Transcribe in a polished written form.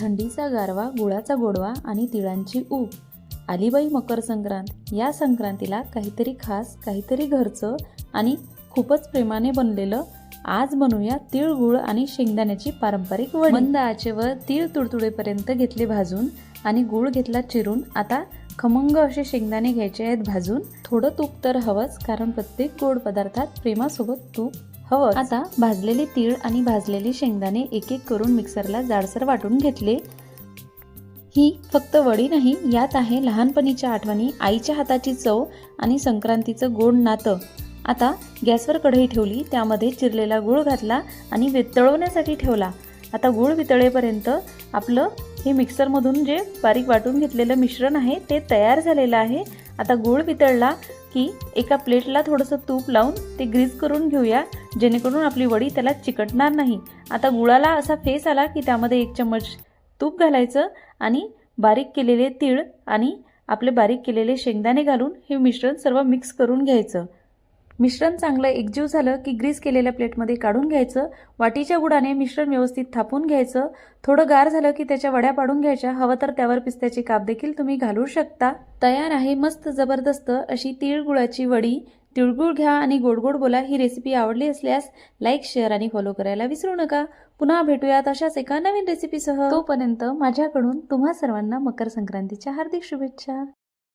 थंडीचा गारवा, गुळाचा गोडवा आणि तिळांची ऊब. आली बाई मकर संक्रांत. या संक्रांतीला काहीतरी खास, काहीतरी घरचं आणि खूपच प्रेमाने बनलेलं. आज बनवूया तीळ, गुळ आणि शेंगदाण्याची पारंपरिक वडी. मंद आचेवर तीळ तुडतुडेपर्यंत घेतले भाजून आणि गुळ घेतला चिरून. आता खमंग असे शेंगदाणे घ्यायचे आहेत भाजून. थोडं तूप तर हवंच, कारण प्रत्येक गोड पदार्थात प्रेमासोबत तूप हवं. आता भाजलेले तीळ आणि भाजलेले शेंगदाणे एक एक करून मिक्सरला जाडसर वाटून घेतले. ही फक्त वडी नाही, यात आहे लहानपणीच्या आठवणी, आईच्या हाताची चव आणि संक्रांतीचं गोड नातं. आता गॅसवर कढई ठेवली, त्यामध्ये चिरलेला गूळ घातला आणि वितळवण्यासाठी ठेवला. आता गूळ वितळेपर्यंत आपलं हे मिक्सरमधून जे बारीक वाटून घेतलेलं मिश्रण आहे ते तयार झालेलं आहे. आता गूळ वितळला की एका प्लेटला थोडंसं तूप लावून ते ग्रीस करून घेऊया, जेणेकरून आपली वडी त्याला चिकटणार नाही. आता गुळाला असा फेस आला की त्यामध्ये 1 चम्मच तूप घालायचं आणि बारीक केलेले तीळ आणि आपले बारीक केलेले शेंगदाणे घालून हे मिश्रण सर्व मिक्स करून घ्यायचं. मिश्रण चांगलं एकजीव झालं की ग्रीस केलेल्या प्लेटमध्ये काढून घ्यायचं. वाटीच्या गुळाने मिश्रण व्यवस्थित थापून घ्यायचं. थोडं गार झालं की त्याच्या वड्या पाडून घ्यायच्या. हवं तर त्यावर पिस्त्याचे काप देखील तुम्ही घालू शकता. तयार आहे मस्त जबरदस्त अशी तीळ गुळाची वडी. तिळगुळ घ्या आणि गोड गोड बोला. ही रेसिपी आवडली असल्यास लाईक, शेअर आणि फॉलो करायला विसरू नका. पुन्हा भेटूयात अशाच एका नवीन रेसिपीसह. तोपर्यंत माझ्याकडून तुम्हा सर्वांना मकर संक्रांतीच्या हार्दिक शुभेच्छा.